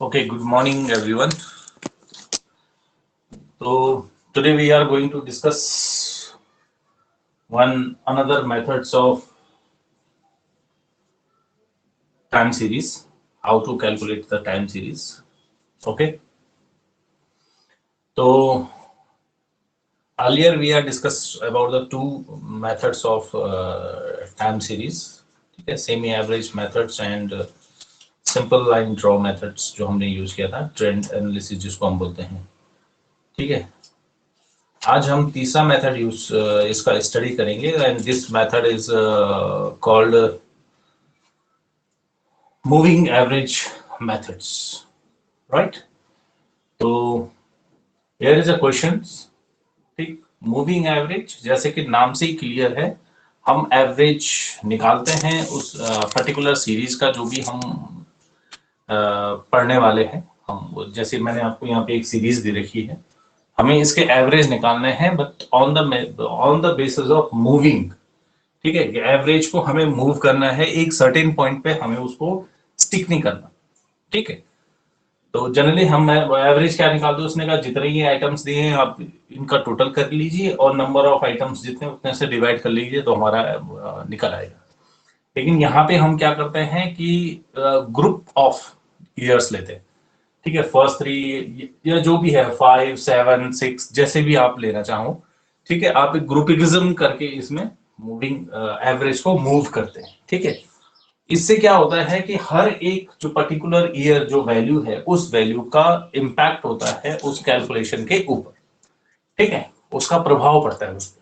Okay, good morning everyone. So today we are going to discuss one another methods of time series, how to calculate the time series. Okay. So earlier we are discussed about the two methods of time series, okay, semi-average methods and simple line draw methods जो हमने use किया था, trend analysis जिसको हम बोलते हैं. ठीक है. आज हम तीसरा मेथड यूज इसका स्टडी करेंगे and this method is called moving average methods, right. तो हियर इज अ क्वेश्चन. ठीक, मूविंग एवरेज जैसे कि नाम से ही क्लियर है, हम एवरेज निकालते हैं उस पर्टिकुलर सीरीज का जो भी हम पढ़ने वाले हैं. हम जैसे मैंने आपको यहाँ पे एक सीरीज दे रखी है, हमें इसके एवरेज निकालने हैं but on the basis of moving. ठीक है, एवरेज को हमें मूव करना है, एक सर्टेन पॉइंट पे हमें उसको स्टिक नहीं करना. ठीक है. तो जनरली हम एवरेज क्या निकालते हैं, उसने कहा जितने ये आइटम्स दिए हैं आप इनका टोटल कर लीजिए और नंबर ऑफ आइटम्स जितने उतने से डिवाइड कर लीजिए तो हमारा निकल आएगा. लेकिन यहाँ पे हम क्या करते हैं कि ग्रुप ऑफ ईयर्स लेते हैं. ठीक है, फर्स्ट 3 या जो भी है 5, 7, 6 जैसे भी आप लेना चाहो. ठीक है, आप एक ग्रुपिज्म करके इसमें मूविंग एवरेज को मूव करते हैं. ठीक है. इससे क्या होता है कि हर एक जो पर्टिकुलर ईयर जो वैल्यू है उस वैल्यू का इंपैक्ट होता है उस कैलकुलेशन के ऊपर. ठीक है, उसका प्रभाव पड़ता है उस पर.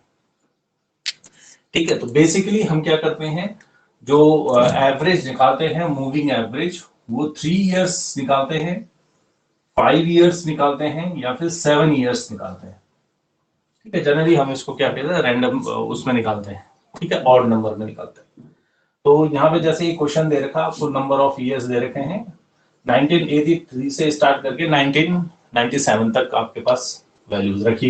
ठीक है. तो बेसिकली हम क्या करते हैं, जो एवरेज निकालते हैं मूविंग एवरेज, वो 3 इयर्स निकालते हैं, 5 इयर्स निकालते हैं या फिर 7 इयर्स निकालते हैं. ठीक है. जनरली हम इसको क्या कहते हैं, रैंडम उसमें निकालते हैं. ठीक है, ऑड नंबर में निकालते हैं. तो यहाँ पे जैसे ये क्वेश्चन दे रखा, आपको नंबर ऑफ इयर्स दे रखे हैं 1983 से स्टार्ट करके 1997 तक आपके पास वैल्यूज रखी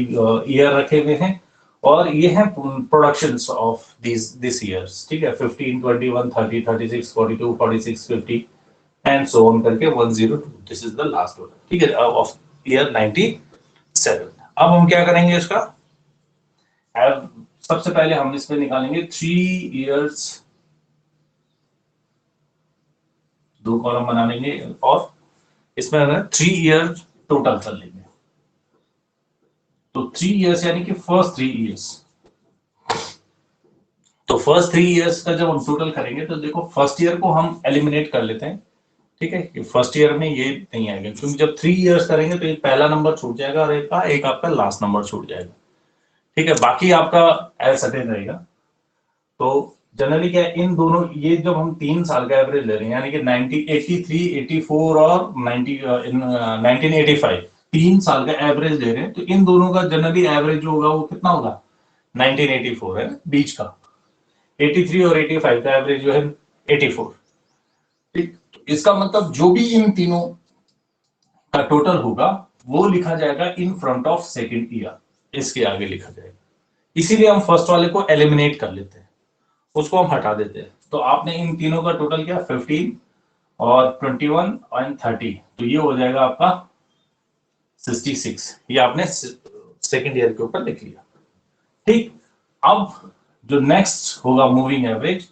ईयर रखे हुए हैं और ये है प्रोडक्शंस ऑफ दिस इयर्स. ठीक है, 15, 21, 30, 36, 42, 46, 50 एंड सो ऑन करके 102. This is the last one. ठीक है, ऑफ ईयर 97. अब हम क्या करेंगे, इसका सबसे पहले हम इसमें निकालेंगे 3 इयर्स, 2 कॉलम बना लेंगे और इसमें 3 ईयर टोटल कर लेंगे. तो 3 इयर्स यानी कि फर्स्ट 3 इयर्स. तो फर्स्ट 3 इयर्स का जब हम टोटल करेंगे तो देखो फर्स्ट ईयर को हम एलिमिनेट कर लेते हैं. ठीक है, कि फर्स्ट ईयर में ये नहीं आएगा क्योंकि जब 3 इयर्स करेंगे तो एक पहला नंबर छूट जाएगा और एक आपका लास्ट नंबर छूट जाएगा. ठीक है, बाकी आपका एज सर्टेन रहेगा. तो जनरली क्या है, इन दोनों ये जब हम 3 साल का एवरेज ले रहे हैं यानी कि 1983, 84 और 1985 3 साल का एवरेज ले रहे हैं, तो इन दोनों का जनरली एवरेज जो होगा वो कितना होगा, 1984 है बीच का. 83 और 85 का एवरेज जो है 84. ठीक, तो इसका मतलब जो भी इन तीनों का टोटल होगा वो लिखा जाएगा in front of second year, इसके आगे लिखा जाएगा. इसीलिए हम फर्स्ट वाले को एलिमिनेट कर लेते हैं, उसको हम हटा देते हैं. तो आपने इन तीनों का टोटल किया 15 और 21 और 30, तो ये हो जाएगा आपका 66. ये आपने सेकेंड ईयर के ऊपर लिख लिया. ठीक, अब जो नेक्स्ट होगा मूविंग एवरेज,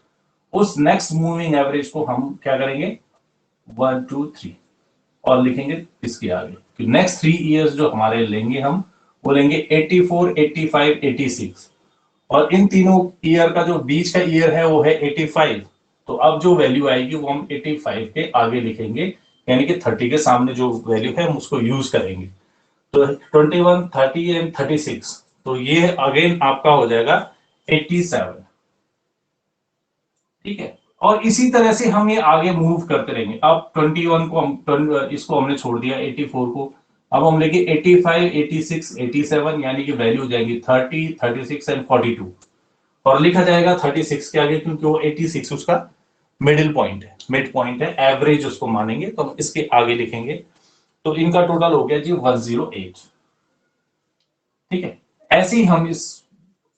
उस नेक्स्ट मूविंग एवरेज को हम क्या करेंगे 1, 2, 3 और लिखेंगे इसके आगे कि नेक्स्ट 3 इयर्स जो हमारे लेंगे हम वो लेंगे 84, 85, 86 और इन तीनों ईयर का जो बीच का ईयर है वो है 85. तो अब जो वैल्यू आएगी वो हम 85 के आगे लिखेंगे यानी कि 30 के सामने जो वैल्यू है हम उसको यूज करेंगे. तो 21, 30 एंड 36, तो ये अगेन आपका हो जाएगा 87. ठीक है, और इसी तरह से हम ये आगे मूव करते रहेंगे. अब 21 को हम इसको हमने छोड़ दिया, 84 को अब हम लेंगे 85, 86, 87 यानी कि वैल्यू हो जाएगी 30, 36 एंड 42 और लिखा जाएगा 36 के आगे क्योंकि वो 86 उसका मिडिल पॉइंट है, मिड पॉइंट है, एवरेज उसको मानेंगे तो हम इसके आगे लिखेंगे. तो इनका टोटल हो गया जी 108. ठीक है, ऐसे ही हम इस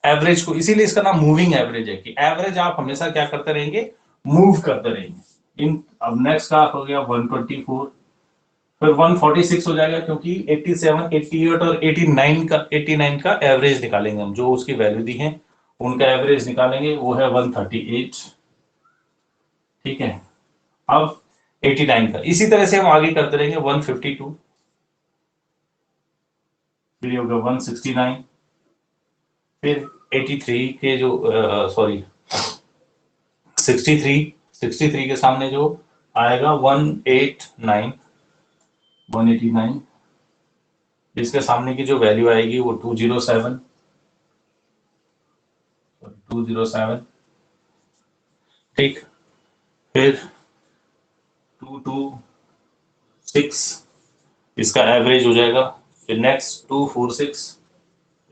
एवरेज को, इसीलिए इसका नाम मूविंग एवरेज है कि एवरेज आप हमेशा क्या करते रहेंगे, मूव करते रहेंगे. इन अब नेक्स्ट का हो गया 124, फिर 146 हो जाएगा, क्योंकि 87, 88 और 89 का एवरेज निकालेंगे हम, जो उसकी वैल्यू दी है उनका एवरेज निकालेंगे, वो है 138। ठीक है, अब 89 का इसी तरह से हम आगे करते रहेंगे। 152, फिर होगा 169, फिर 83 के जो सॉरी 63 के सामने जो आएगा 189, इसके सामने की जो वैल्यू आएगी वो 207। ठीक, फिर 226 इसका एवरेज हो जाएगा। फिर नेक्स्ट 246,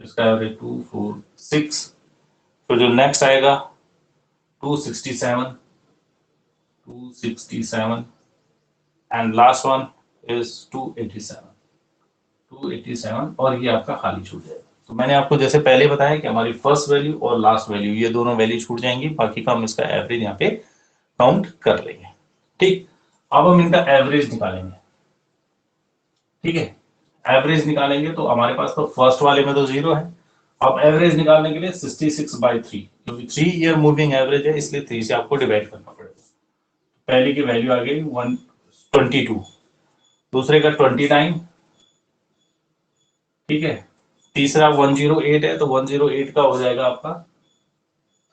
इसका एवरेज 246। फिर जो नेक्स्ट आएगा 267 एंड लास्ट वन इज 287, और ये आपका खाली छूट जाएगा। तो मैंने आपको जैसे पहले बताया कि हमारी फर्स्ट वैल्यू और लास्ट वैल्यू ये दोनों वैल्यू छूट जाएंगी, बाकी का हम इसका एवरेज यहाँ पे काउंट कर लेंगे। ठीक, अब हम इनका एवरेज निकालेंगे। ठीक है, एवरेज निकालेंगे तो हमारे पास तो फर्स्ट वाले में तो 0 है। अब एवरेज निकालने के लिए 66/3, क्योंकि 3 ईयर मूविंग एवरेज है, इसलिए 3 से आपको डिवाइड करना पड़ेगा। पहले की वैल्यू आ गई 122, दूसरे का 29। ठीक है, तीसरा 108 है, तो 108 का हो जाएगा आपका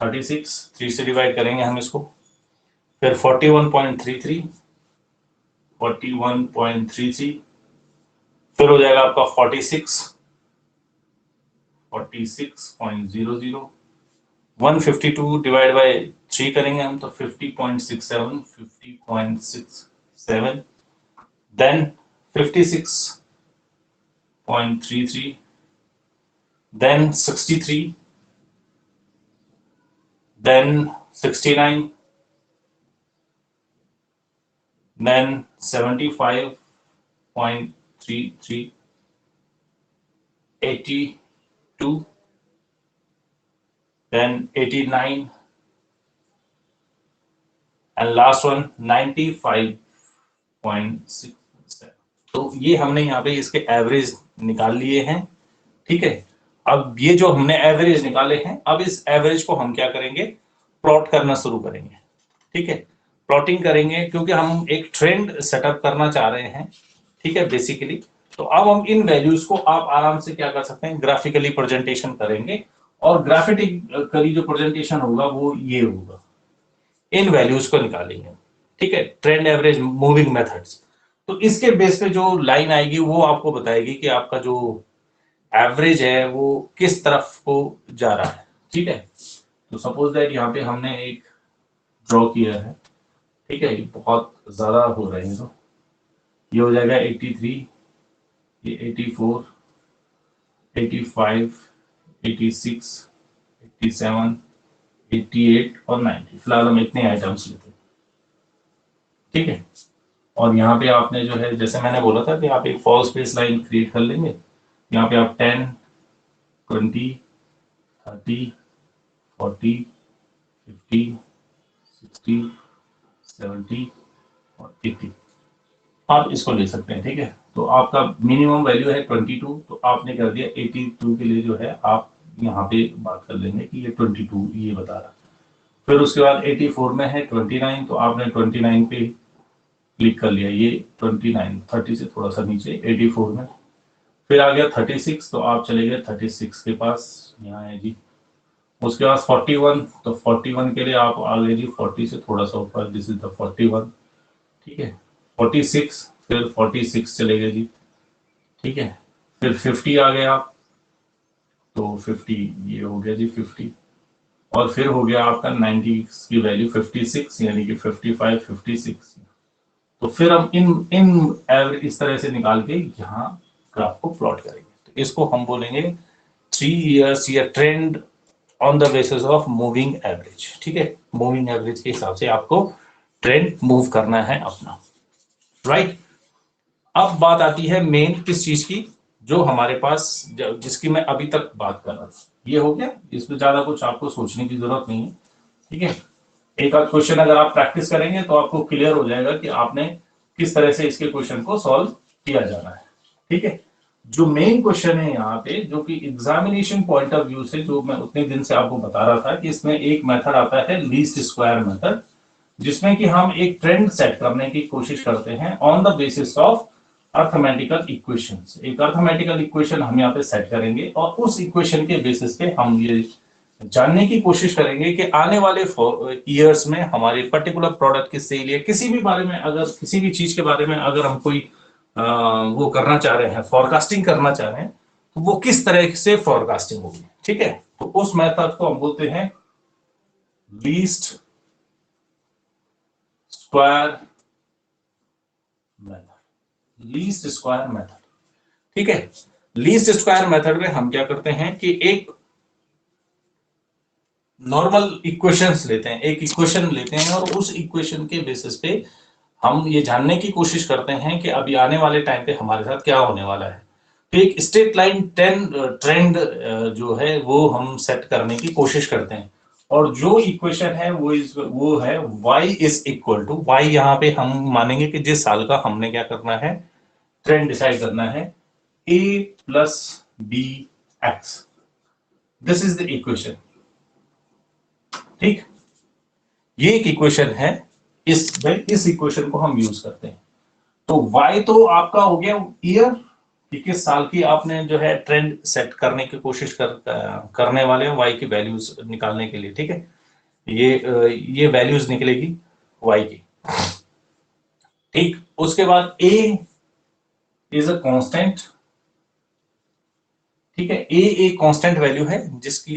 36, 3 से डिवाइड करेंगे हम इसको। फिर 41.33, फिर हो जाएगा आपका 46.00। 152 डिवाइड बाय 3 करेंगे हम तो 50.67, then 56.33, then 63, then 69, then 75.33, 82, then 89 and last one 95.67। तो ये हमने यहाँ पे इसके एवरेज निकाल लिए हैं। ठीक है, अब ये जो हमने एवरेज निकाले हैं, अब इस एवरेज को हम क्या करेंगे, प्लॉट करना शुरू करेंगे। ठीक है, प्लॉटिंग करेंगे, क्योंकि हम एक ट्रेंड सेटअप करना चाह रहे हैं। ठीक है, बेसिकली तो अब हम इन वैल्यूज को आप आराम से क्या कर सकते हैं, ग्राफिकली प्रेजेंटेशन करेंगे, और ग्राफिकली जो प्रेजेंटेशन होगा वो ये होगा, इन वैल्यूज को निकालेंगे। ठीक है, ट्रेंड एवरेज मूविंग मेथड्स। तो इसके बेस पे जो लाइन आएगी वो आपको बताएगी कि आपका जो एवरेज है वो किस तरफ को जा रहा है। ठीक है, तो सपोज दैट यहाँ पे हमने एक ड्रॉ किया है। ठीक है, ये बहुत ज्यादा हो रहे हैं, तो ये हो जाएगा 83, ये 84, 85, 86, 87, 88 और 90। फिलहाल हम इतने आइटम्स लेते हैं। ठीक है, और यहाँ पे आपने जो है, जैसे मैंने बोला था कि आप एक फॉल्स बेस लाइन क्रिएट कर लेंगे। यहाँ पे आप 10, 20, 30, 40, 50, 60, 70 और 80 आप इसको ले सकते हैं। ठीक है, तो आपका मिनिमम वैल्यू है 22, तो आपने कर दिया 82 के लिए जो है आप यहाँ पे बात कर लेंगे कि ये 22 ये बता रहा है। फिर उसके बाद 84 में है 29, तो आपने 29 पे क्लिक कर लिया, ये 29, 30 से थोड़ा सा नीचे 84 में। फिर आ गया 36, तो आप चले गए 36 के पास, यहाँ है जी। उसके बाद 41, तो 41 के लिए आप आ गए जी 40 से थोड़ा सा ऊपर, दिस इज द 41। ठीक है, 46, फिर 46 चले गए जी। ठीक है, फिर 50 आ गए आप, तो 50 ये हो गया जी 50, और फिर हो गया आपका 90 की वैल्यू 56, यानी कि 55, 56। तो फिर हम इन इन एवरेज इस तरह से निकाल के यहाँ ग्राफ को प्लॉट करेंगे। तो इसको हम बोलेंगे 3 इयर्स या trend on the basis of moving average. ठीक है, मूविंग एवरेज के हिसाब से आपको ट्रेंड मूव करना है अपना, राइट। अब बात आती है मेन किस चीज की, जो हमारे पास जिसकी मैं अभी तक बात कर रहा था, ये हो गया। इसमें ज्यादा कुछ आपको सोचने की जरूरत नहीं है। ठीक है, एक आध क्वेश्चन अगर आप प्रैक्टिस करेंगे तो आपको क्लियर हो जाएगा कि आपने किस तरह से इसके क्वेश्चन को सॉल्व किया जाना है। ठीक है, जो मेन क्वेश्चन है यहाँ पे, जो कि एग्जामिनेशन पॉइंट ऑफ व्यू से, जो मैं उतने दिन से आपको बता रहा था कि इसमें एक मेथड आता है लीस्ट स्क्वायर मेथड, जिसमें कि हम एक ट्रेंड सेट करने की कोशिश करते हैं on the basis of arithmetical equations. एक अर्थमेटिकल इक्वेशन हम यहाँ पे सेट करेंगे और उस इक्वेशन के बेसिस पे हम ये जानने की कोशिश करेंगे कि आने वाले ईयर्स में हमारे पर्टिकुलर प्रोडक्ट की सेल या किसी भी बारे में, अगर किसी भी चीज के बारे में अगर हम कोई वो करना चाह रहे हैं, फॉरकास्टिंग करना चाह रहे हैं, तो वो किस तरह से फॉरकास्टिंग होगी। ठीक है, तो उस मेथड को हम बोलते हैं least square method. Least square method, ठीक है। लीस्ट स्क्वायर मेथड में हम क्या करते हैं कि एक नॉर्मल इक्वेशंस लेते हैं, एक इक्वेशन लेते हैं और उस इक्वेशन के बेसिस पे हम ये जानने की कोशिश करते हैं कि अभी आने वाले टाइम पे हमारे साथ क्या होने वाला है। तो एक स्ट्रेट लाइन ट्रेंड जो है वो हम सेट करने की कोशिश करते हैं, और जो इक्वेशन है वो है y is equal to, y यहाँ पे हम मानेंगे कि जिस साल का हमने क्या करना है, ट्रेंड डिसाइड करना है, a plus b x. This is the equation. ठीक, ये एक इक्वेशन है, इस इक्वेशन को हम यूज करते हैं। तो y तो आपका हो गया ईयर कि किस साल की आपने जो है ट्रेंड सेट करने की कोशिश करने वाले हैं y की वैल्यूज निकालने के लिए। ठीक है, ये वैल्यूज निकलेगी y की। ठीक, उसके बाद a इज अ कांस्टेंट। ठीक है, a एक कांस्टेंट वैल्यू है जिसकी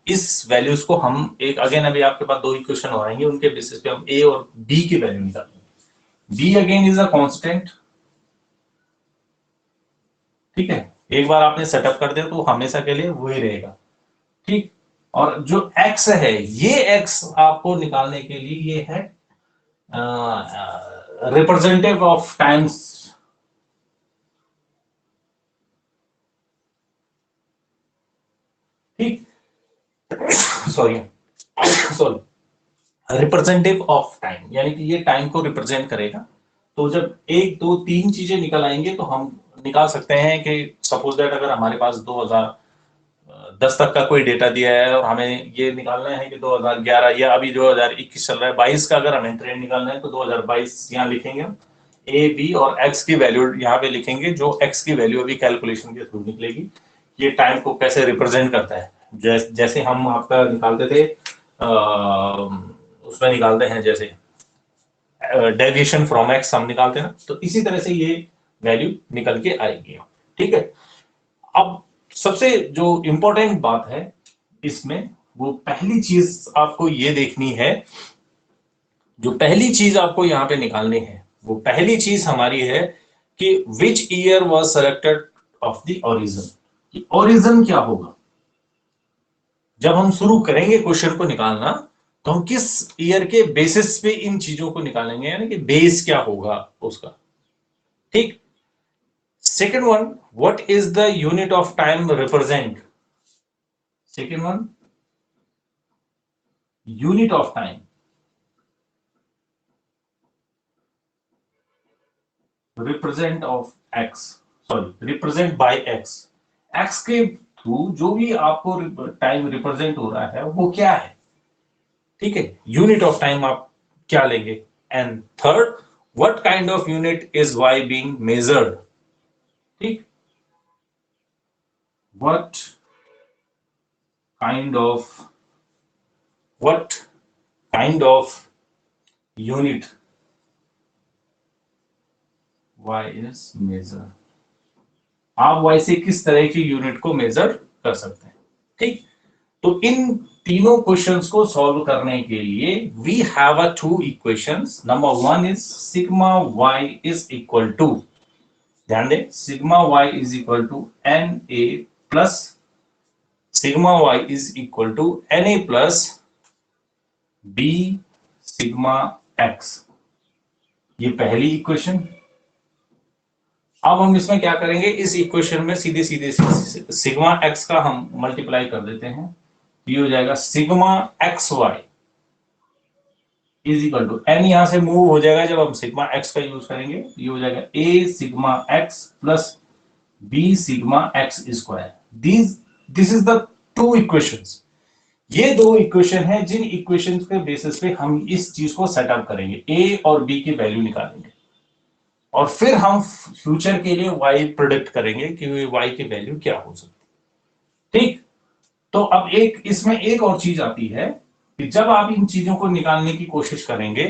इस वैल्यूज को हम एक, अगेन अभी आपके पास दो इक्वेशन हो आएंगे, उनके बेसिस पे हम a और b की वैल्यू निकालेंगे। b again is a constant. ठीक है, एक बार आपने सेटअप कर दिया तो हमेशा के लिए वही रहेगा। ठीक, और जो x है, ये x आपको निकालने के लिए ये है रिप्रेजेंटेटिव ऑफ टाइम्स। ठीक, sorry sorry, representative of time, यानी कि ये टाइम को रिप्रेजेंट करेगा। तो जब एक दो तीन चीजें निकल आएंगे तो हम निकाल सकते हैं कि सपोज दैट अगर हमारे पास 2010 तक का कोई डेटा दिया है और हमें ये निकालना है कि 2011 या अभी 2021 चल रहा है, 22 का अगर हमें ट्रेंड निकालना है तो 2022 यहाँ लिखेंगे हम, ए बी और एक्स की वैल्यू यहाँ पे लिखेंगे, जो एक्स की वैल्यू अभी कैलकुलेशन के थ्रू निकलेगी। ये टाइम को कैसे रिप्रेजेंट करता है, जैसे हम आपका निकालते थे उसमें निकालते हैं, जैसे डेविएशन फ्रॉम एक्स हम निकालते हैं ना, तो इसी तरह से ये वैल्यू निकल के आएगी। ठीक है, अब सबसे जो इंपॉर्टेंट बात है इसमें, वो पहली चीज आपको ये देखनी है, जो पहली चीज आपको यहां पे निकालनी है, वो पहली चीज हमारी है कि which year was selected of the origin. Origin क्या होगा, जब हम शुरू करेंगे क्वेश्चन को निकालना तो हम किस ईयर के बेसिस पे इन चीजों को निकालेंगे, यानी कि बेस क्या होगा उसका। ठीक, second one, what is the unit of time represent. Second one, unit of time represent of x, sorry represent by x. X के थ्रू जो भी आपको टाइम रिप्रेजेंट हो रहा है वो क्या है। ठीक है, यूनिट ऑफ टाइम आप क्या लेंगे। And third, what kind of unit is Y being measured. ठीक, what kind of, what kind of unit y is measure. आप y से किस तरह की यूनिट को मेजर कर सकते हैं। ठीक, तो इन तीनों क्वेश्चंस को सॉल्व करने के लिए we have a two equations. Number one is sigma y is equal to, ध्यान दें, sigma y is equal to N a plus sigma y is equal to N a plus B sigma x। ये पहली equation. अब हम इसमें क्या करेंगे, इस इक्वेशन में सीधे सीधे सिग्मा एक्स का हम मल्टीप्लाई कर देते हैं, ये हो जाएगा sigma x y is equal to n, यहां से मूव हो जाएगा जब हम सिग्मा एक्स का यूज करेंगे, ये हो जाएगा A sigma X plus B sigma x square. This is the two equations. ये दो इक्वेशन है जिन इक्वेशंस के बेसिस पे हम इस चीज को सेटअप करेंगे, ए और बी की वैल्यू निकालेंगे और फिर हम फ्यूचर के लिए वाई प्रोडिक्ट करेंगे कि वाई की वैल्यू क्या हो सकती। ठीक, तो अब एक इसमें एक और चीज आती है कि जब आप इन चीजों को निकालने की कोशिश करेंगे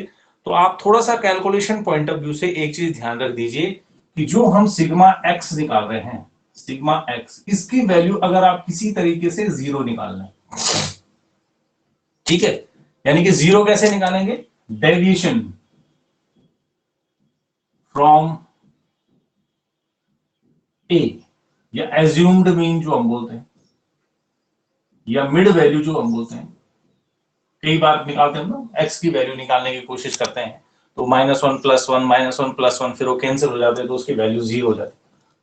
तो आप थोड़ा सा कैलकुलेशन पॉइंट ऑफ व्यू से एक चीज ध्यान रख दीजिए कि जो हम सिग्मा एक्स निकाल रहे हैं, सिग्मा एक्स, इसकी वैल्यू अगर आप किसी तरीके से जीरो निकाल लें, ठीक है, यानी कि जीरो कैसे निकालेंगे, डेविएशन फ्रॉम ए या एज्यूम्ड मीन जो हम बोलते हैं या मिड वैल्यू जो हम बोलते हैं, कई बार निकालते हैं ना, एक्स की वैल्यू निकालने की कोशिश करते हैं तो -1 + 1 फिर वो कैंसिल हो जाते हैं तो उसकी वैल्यू जीरो हो जाती है।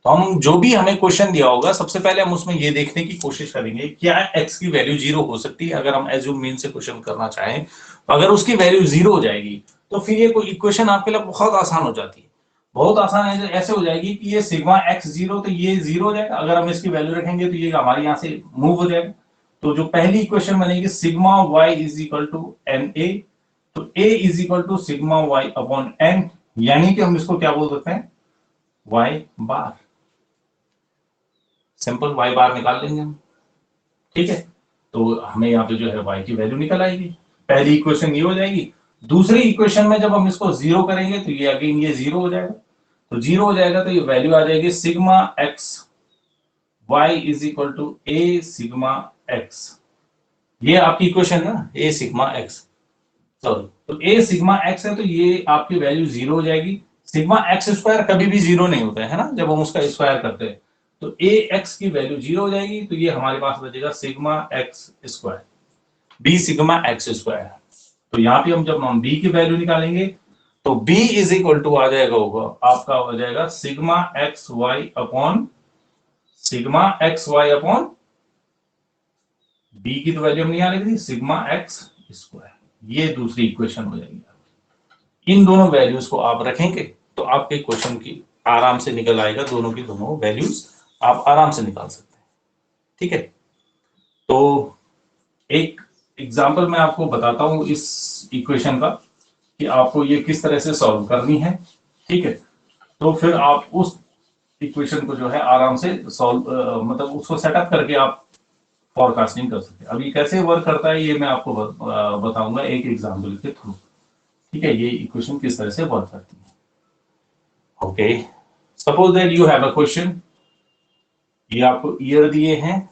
तो हम जो भी हमें क्वेश्चन दिया होगा सबसे पहले हम उसमें ये देखने की कोशिश करेंगे क्या एक्स की वैल्यू जीरो हो सकती है। अगर हम एज्यूम मीन से क्वेश्चन करना चाहें तो अगर उसकी वैल्यू जीरो हो जाएगी तो फिर ये कोई इक्वेशन आपके लिए बहुत आसान हो जाती है। बहुत आसान है, ऐसे हो जाएगी कि ये सिग्मा एक्स जीरो तो ये जीरो हो जाएगा, अगर हम इसकी वैल्यू रखेंगे तो ये हमारे यहाँ से मूव हो जाएगा। तो जो पहली इक्वेशन बनेगी sigma Y is equal to N A, तो A is equal to sigma Y upon N, यानी कि हम इसको क्या बोल सकते हैं, Y bar. Simple Y bar निकाल लेंगे हम, ठीक है। तो हमें यहाँ पे जो है वाई की वैल्यू निकल आएगी, पहली इक्वेशन ये हो जाएगी। दूसरी इक्वेशन में जब हम इसको जीरो करेंगे तो ये अगेन ये जीरो हो जाएगा, तो जीरो हो जाएगा तो ये वैल्यू आ जाएगी sigma x y is equal to a sigma x. ये आपकी इक्वेशन ना, ए सिग्मा एक्स, सॉरी, तो ए सिग्मा एक्स है तो ये आपकी वैल्यू जीरो हो जाएगी। सिग्मा एक्स स्क्वायर कभी भी जीरो नहीं होता है ना, जब हम उसका स्क्वायर करते हैं तो ए एक्स की वैल्यू जीरो हो जाएगी, तो ये हमारे पास बचेगा sigma x square, b sigma x square. तो यहाँ पे हम जब हम बी की वैल्यू निकालेंगे तो बी इज इक्वल टू आ जाएगा, होगा आपका हो जाएगा sigma x y upon sigma x y upon b की तो वैल्यू हम नहीं आ रही थी, सिग्मा एक्स स्क्वायर। ये दूसरी इक्वेशन हो जाएगी। इन दोनों वैल्यूज को आप रखेंगे तो आपके क्वेश्चन की आराम से निकल आएगा, दोनों की दोनों वैल्यूज आप आराम से निकाल सकते हैं, ठीक है। तो एक एग्जांपल मैं आपको बताता हूं इस इक्वेशन का कि आपको ये किस तरह से सॉल्व करनी है, ठीक है। तो फिर आप उस इक्वेशन को जो है आराम से सॉल्व मतलब उसको सेटअप करके आप फॉरकास्टिंग कर सकते हैं। अभी कैसे वर्क करता है ये मैं आपको बताऊंगा एक एग्जांपल के थ्रू, ठीक है, ये इक्वेशन किस तरह से वर्क करती है। Okay, suppose that you have a question, ये आपको ईयर दिए हैं,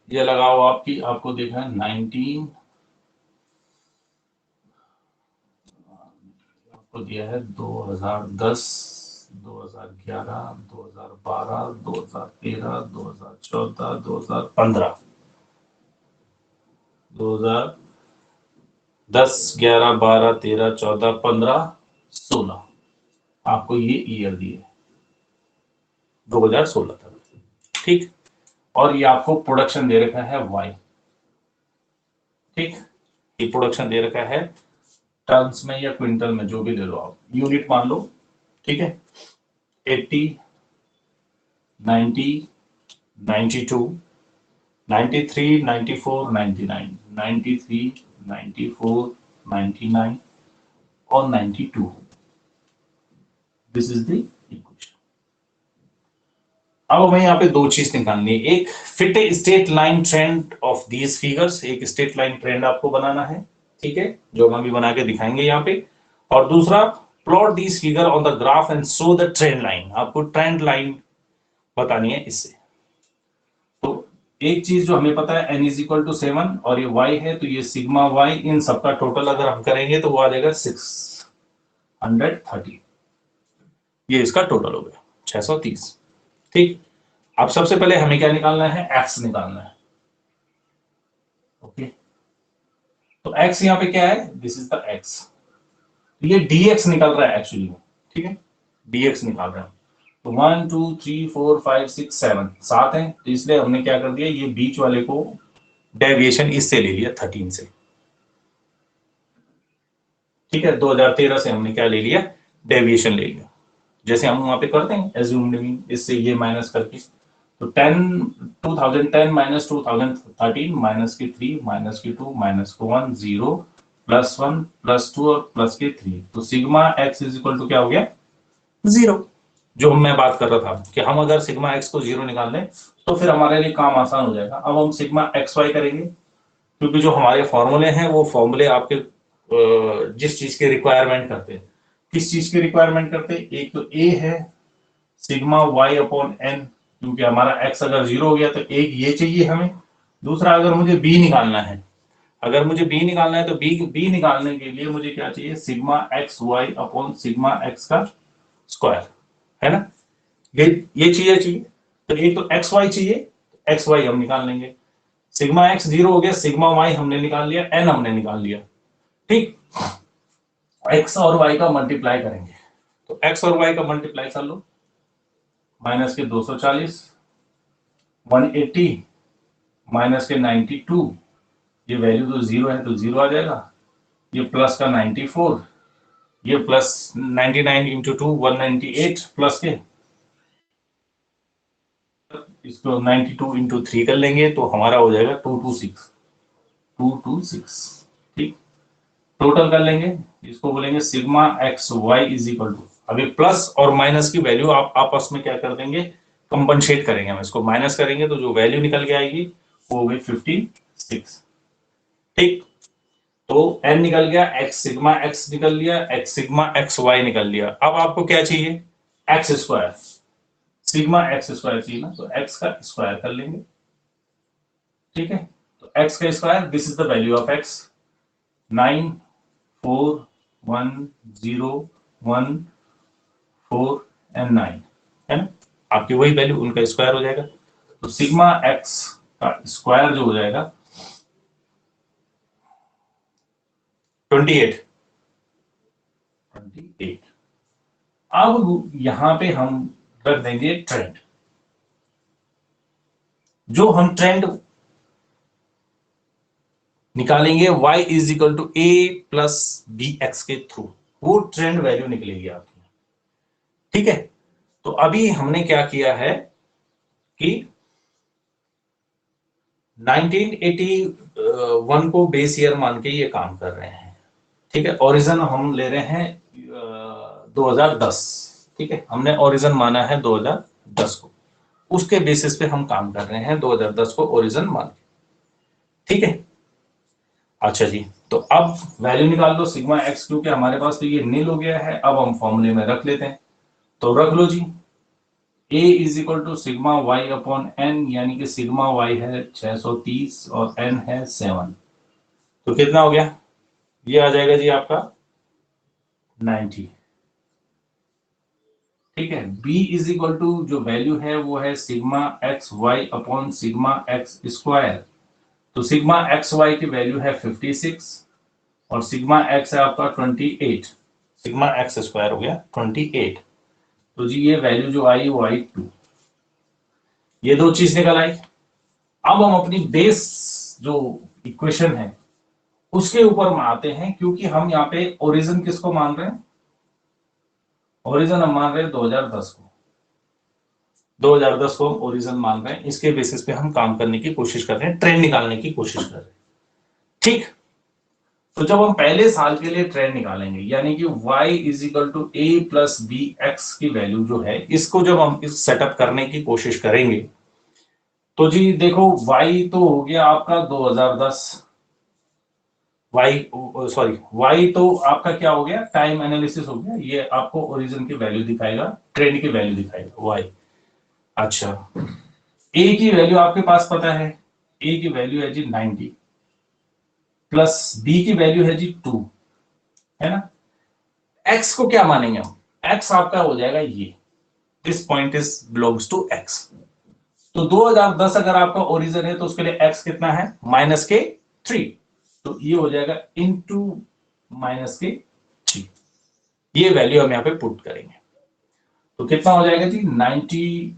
ये लगाओ आपकी, आपको देखना है 19, आपको दिया है 2010, 2011, 2012, 2013, 2014, 2015, 2010, 11, 12, 13, 14, 15, 16, आपको ये ईयर दिए 2016 तक, ठीक। और ये आपको प्रोडक्शन दे रखा है वाई, ठीक, ये प्रोडक्शन दे रखा है टन्स में या क्विंटल में, जो भी ले लो आप, यूनिट मान लो, ठीक है। 80, 90, 92, 93, 94, 99, 93, 94, 99 और 92, दिस इज द इक्वेशन। अब हमें यहाँ पे दो चीज निकालनी है, एक fit a straight line trend of these figures, एक स्ट्रेट लाइन ट्रेंड आपको बनाना है, ठीक है, जो हम अभी बना के दिखाएंगे यहाँ पे। और दूसरा, plot these figure on the graph and show the trend line, आपको ट्रेंड लाइन बतानी है इससे। तो एक चीज जो हमें पता है n इज इक्वल टू 7 और ये y है, तो ये सिग्मा y इन सबका टोटल अगर हम करेंगे तो वो आ जाएगा 630, ये इसका टोटल हो गया 630, ठीक। अब सबसे पहले हमें क्या निकालना है, x निकालना है, ओके। तो x यहाँ पे क्या है, दिस इज द x, तो ये dx निकल रहा है एक्चुअली, ठीक है, dx निकाल रहा है। तो 1 2 3 4 5 6 7 7 है, तो इसलिए हमने क्या कर दिया, ये बीच वाले को डेविएशन इससे ले लिया 13 से, ठीक है, 2013 से हमने क्या ले लिया, डेविएशन ले लिया, जैसे हम वहां पे करते हैं एज्यूम्ड, इससे ये माइनस करके, तो 2010 माइनस 2013 माइनस की 3 माइनस की 2 माइनस को 1 0 प्लस 1 प्लस 2 और प्लस के 3, तो sigma x is equal to क्या हो गया, 0। जो मैं बात कर रहा था कि हम अगर सिग्मा एक्स को 0 निकाल लें तो फिर हमारे लिए काम आसान हो जाएगा। अब हम सिग्मा एक्स वाई करेंगे, क्योंकि जो हमारे फॉर्मूले हैं वो फॉर्मूले आपके जिस चीज के रिक्वायरमेंट करते हैं, किस चीज के रिक्वायरमेंट करते हैं, एक तो ए है सिग्मा वाई अपॉन एन, क्योंकि हमारा एक्स अगर 0 हो गया तो एक ये चाहिए हमें, दूसरा अगर मुझे बी निकालना है, अगर मुझे बी निकालना है तो बी निकालने के लिए मुझे क्या चाहिए, sigma x y upon sigma x का स्क्वायर, है ना, ये चीजें चाहिए। तो एक तो एक्स वाई चाहिए, एक्स वाई हम निकाल लेंगे, सिग्मा एक्स 0 हो गया, सिग्मा वाई हमने निकाल लिया, एन हमने निकाल लिया, ठीक। एक्स और वाई का मल्टीप्लाई करेंगे, तो एक्स और वाई का मल्टीप्लाई कर लो, माइनस के 240 180 माइनस के 92, ये वैल्यू तो 0 है तो 0 आ जाएगा, ये प्लस का 94, ये प्लस 99 इंटू 2 198 प्लस के, इसको 92 इंटू 3 कर लेंगे तो हमारा हो जाएगा 226, ठीक। टोटल कर लेंगे, इसको बोलेंगे sigma x y is equal to, अभी प्लस और माइनस की वैल्यू आप आपस में क्या कर देंगे, कंपनसेट करेंगे, हम इसको माइनस करेंगे तो जो वैल्यू निकल के आएगी वो होगी 56, ठीक। तो n निकल गया, x सिग्मा x निकल लिया, x सिग्मा एक्स वाई निकल लिया। अब आपको क्या चाहिए, x square, sigma x square चाहिए ना, तो x का स्क्वायर कर लेंगे, ठीक है। तो x का square, this is the value of x, 9 4 1 0 1 4 and 9, है ना, आपकी वही वैल्यू, उनका स्क्वायर हो जाएगा, तो सिग्मा एक्स का स्क्वायर जो हो जाएगा 28। अब यहां पे हम रख देंगे ट्रेंड, जो हम ट्रेंड निकालेंगे y is equal to a plus b x के थ्रू, वो ट्रेंड वैल्यू निकलेगी आपकी, ठीक है। तो अभी हमने क्या किया है कि 1981 को बेस ईयर मान के ये काम कर रहे हैं, ठीक है। ओरिजिन हम ले रहे हैं 2010, ठीक है, हमने ओरिजिन माना है 2010 को, उसके बेसिस पे हम काम कर रहे हैं 2010 को ओरिजिन मान के, ठीक है। अच्छा जी, तो अब वैल्यू निकाल दो सिग्मा एक्स, क्योंकि हमारे पास तो ये नील हो गया है, अब हम फॉर्मूले में रख लेते हैं, तो रख लो जी, a is equal to sigma Y upon N, यानी कि सिग्मा वाई है 630 और n है 7, तो कितना हो गया, ये आ जाएगा जी आपका 90, ठीक है। b इज इक्वल टू जो वैल्यू है वो है sigma x y upon sigma x square, तो सिग्मा एक्स वाई की वैल्यू है 56 और सिग्मा एक्स है आपका 28, सिग्मा एक्स स्क्वायर हो गया 28, तो जी ये वैल्यू जो आई वो आई 2, ये दो चीज निकल आई। अब हम अपनी बेस जो इक्वेशन है उसके ऊपर में आते हैं, क्योंकि हम यहाँ पे ओरिजिन किसको मान रहे हैं, ओरिजिन हम मान रहे हैं 2010 को, 2010 को हम ओरिजिन मान रहे हैं, इसके बेसिस पे हम काम करने की कोशिश कर रहे हैं, ट्रेंड निकालने की कोशिश कर रहे हैं, ठीक। तो जब हम पहले साल के लिए ट्रेंड निकालेंगे, यानी कि y is equal to a plus b x की वैल्यू जो है, इसको जब हम इस सेटअप करने की कोशिश करेंगे, तो जी देखो y तो हो गया आपका 2010, y तो आपका क्या हो गया, टाइम एनालिसिस हो गया, ये आपको ओरिजिन की वैल्यू दिखाएगा, ट्रेंड की वैल्यू दिखाएगा y। अच्छा, a की वैल्यू आपके पास पता है, a की वैल्यू है जी 90 प्लस b की वैल्यू है जी 2, है ना। x को क्या मानेंगे हम, x आपका हो जाएगा ये, this point is belongs to x, तो 2010 अगर आपका ओरिजिन है तो उसके लिए x कितना है, माइनस के 3, तो ये हो जाएगा इनटू माइनस के 3, ये वैल्यू हम यहाँ पे पुट करेंगे, तो कितना हो जाएगा जी 90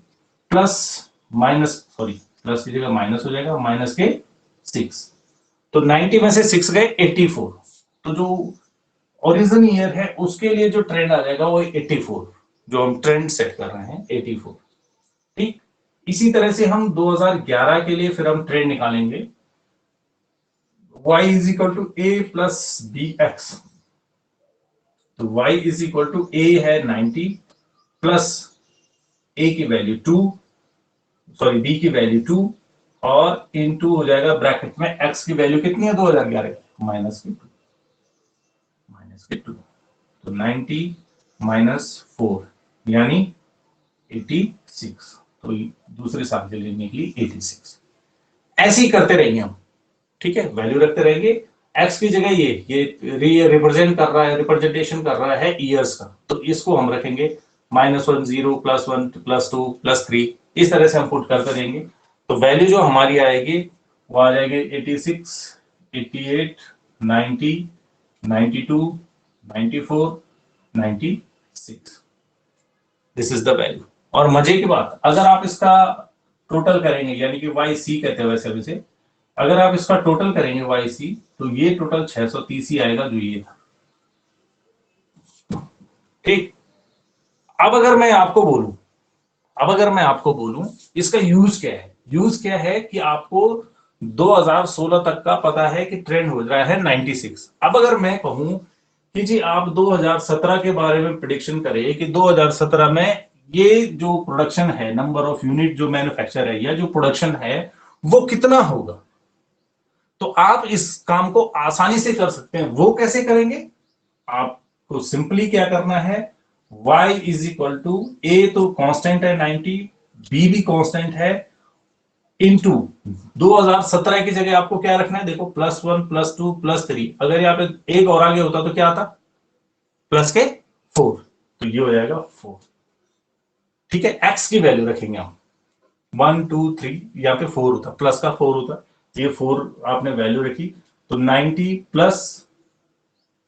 प्लस माइनस, सॉरी प्लस की जगह माइनस हो जाएगा, माइनस के 6, तो 90 में से 6 गए 84, तो जो ओरिजिन ईयर है उसके लिए जो ट्रेंड आ जाएगा वो 84, जो हम ट्रेंड सेट कर रहे हैं 84। ठीक, इसी तरह से हम 2011 के लिए फिर हम ट्रेंड निकालेंगे, y is equal to a plus b x. तो y is equal to a है 90 प्लस a की वैल्यू 2, सॉरी b की वैल्यू 2 और इनटू हो जाएगा ब्रैकेट में x की वैल्यू कितनी है 2011 माइनस की 2, तो 90 माइनस 4 यानी 86। तो दूसरे साल के लिए निकली 86। ऐसे ही करते रहेंगे हम, ठीक है, वैल्यू रखते रहेंगे। x की जगह ये रिप्रेजेंट कर रहा है, रिप्रेजेंटेशन कर रहा है ईयर्स का, तो इसको हम रखेंगे -1 0 +1 +2 +3, इस तरह से हम पुट करते रहेंगे। तो वैल्यू जो हमारी आएगी वो आ जाएगी 86, 88, 90, 92, 94, 96। This is the value. और मजे की बात, अगर आप इसका टोटल करेंगे, यानी कि वाई सी कहते हैं वैसे वैसे, अगर आप इसका टोटल करेंगे वाई सी, तो ये टोटल 630 ही आएगा जो ये था। ठीक, अब अगर मैं आपको बोलूं इसका यूज क्या है, यूज क्या है कि आपको 2016 तक का पता है कि ट्रेंड हो रहा है 96। अब अगर मैं कहूं कि जी आप 2017 के बारे में प्रिडिक्शन करें कि 2017 में ये जो प्रोडक्शन है, नंबर ऑफ यूनिट जो मैन्युफैक्चर है या जो प्रोडक्शन है वो कितना होगा, तो आप इस काम को आसानी से कर सकते हैं। वो कैसे करेंगे, आपको सिंपली क्या करना है, y इज इक्वल टू ए तो कांस्टेंट है 90, b भी कांस्टेंट है, इनटू 2017 की जगह आपको क्या रखना है, देखो +1 +2 +3, अगर यहाँ पे एक और आगे होता तो क्या आता, प्लस के 4, तो ये हो जाएगा 4। ठीक है, x की वैल्यू रखेंगे हम 1 2 3, यहाँ पे 4 होता, प्लस का 4 होता, ये 4 आपने वैल्यू रखी, तो 90 plus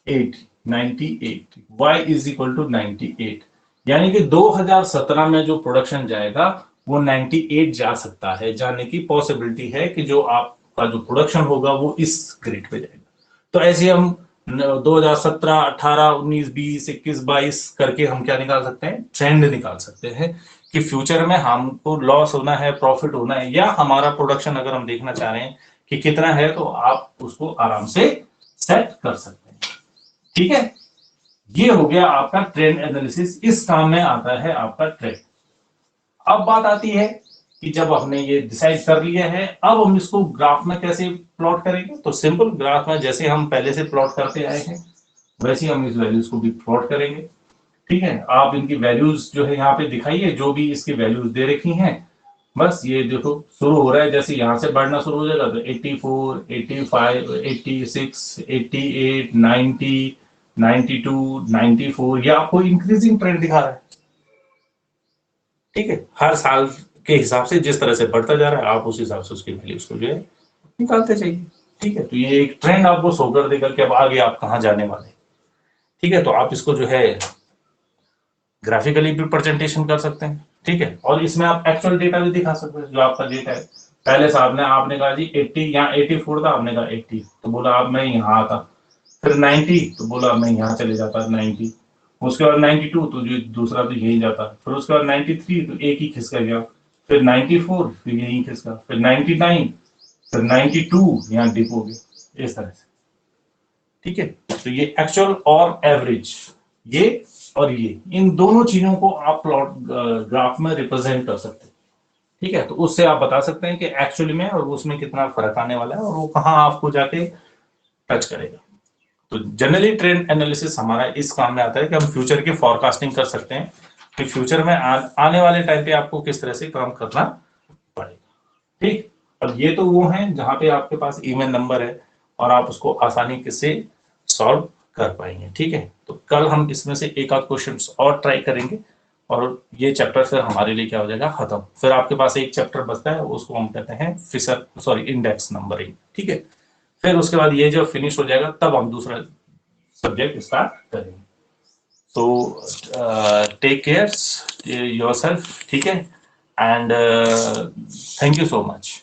8, 98, y is equal to 98, यानी कि 2017 में जो प्रोडक्शन जाएगा वो 98 जा सकता है, जाने की पॉसिबिलिटी है कि जो आपका जो प्रोडक्शन होगा वो इस ग्रेड पे जाएगा। तो ऐसे हम 2017, 18, 19, 20, 21, 22 करके हम क्या निकाल सकते हैं, ट्रेंड निकाल सकते हैं कि फ्यूचर में हमको लॉस होना है, प्रॉफिट होना है, या हमारा प्रोडक्शन अगर हम देखना चाह रहे हैं कि कितना है, तो आप उसको आराम से सेट कर सकते हैं। ठीक है, ये हो गया आपका ट्रेंड एनालिसिस, इस काम में आता है आपका ट्रेंड। अब बात आती है कि जब हमने ये डिसाइड कर लिया है, अब हम इसको ग्राफ में कैसे प्लॉट करेंगे। तो सिंपल, ग्राफ में जैसे हम पहले से प्लॉट करते आए हैं वैसे हम इस वैल्यूज को भी प्लॉट करेंगे। ठीक है, आप इनकी वैल्यूज जो है यहाँ पे दिखाइए, जो भी इसकी वैल्यूज दे रखी हैं, बस ये देखो शुरू हो रहा है, जैसे यहां से बढ़ना शुरू हो जाएगा तो 84, 85, 86, 88, 90, 92, 94, ये आपको इंक्रीजिंग ट्रेंड दिखा रहा है। ठीक है, हर साल के हिसाब से जिस तरह से बढ़ता जा रहा है, आप उस हिसाब से उसकी वैल्यूज को जो है निकालते जाइए। ठीक है, तो ये एक ट्रेंड आपको शो कर देगा कि अब आगे आप कहां जाने वाले। ठीक है, तो आप इसको जो है ग्राफिकली भी प्रेजेंटेशन कर सकते हैं। ठीक है, और इसमें आप एक्चुअल डेटा भी दिखा सकते हैं, जो आपका डेटा है। पहले साहब आपने कहा जी 80, यहाँ 84 था, आपने कहा 80, तो बोला अब मैं यहाँ आता, फिर 90, तो बोला मैं यहाँ चले जाता 90, उसके बाद 92, तो जो दूसरा तो यही जाता, फिर उसके बाद 93, तो एक ही खिसका गया, फिर 94, फिर यही खिसका, फिर 99, फिर 92, यहाँ डिप हो गया, इस तरह से। ठीक है, तो ये एक्चुअल और एवरेज, ये और ये, इन दोनों चीजों को आप प्लॉट ग्राफ में रिप्रेजेंट कर सकते हैं। ठीक है, तो उससे आप बता सकते हैं कि एक्चुअली में और उसमें कितना फर्क आने वाला है और वो कहाँ आपको जाके टच करेगा। तो जनरली ट्रेंड एनालिसिस हमारा इस काम में आता है कि हम फ्यूचर की फॉरकास्टिंग कर सकते हैं कि फ्यूचर में आने वाले टाइम पे आपको किस तरह से काम करना पड़ेगा। ठीक, अब ये तो वो है जहां पे आपके पास ईमेल नंबर है और आप उसको आसानी से सॉल्व कर पाएंगे। ठीक है, तो कल हम इसमें से एक आध क्वेश्चन और ट्राई करेंगे और ये चैप्टर फिर हमारे लिए क्या हो जाएगा, खत्म। फिर आपके पास एक चैप्टर बचता है, उसको हम कहते हैं इंडेक्स नंबरिंग। ठीक है, फिर उसके बाद ये जब फिनिश हो जाएगा तब हम दूसरा सब्जेक्ट स्टार्ट करेंगे। तो टेक केयर योरसेल्फ। ठीक है, and thank you so much.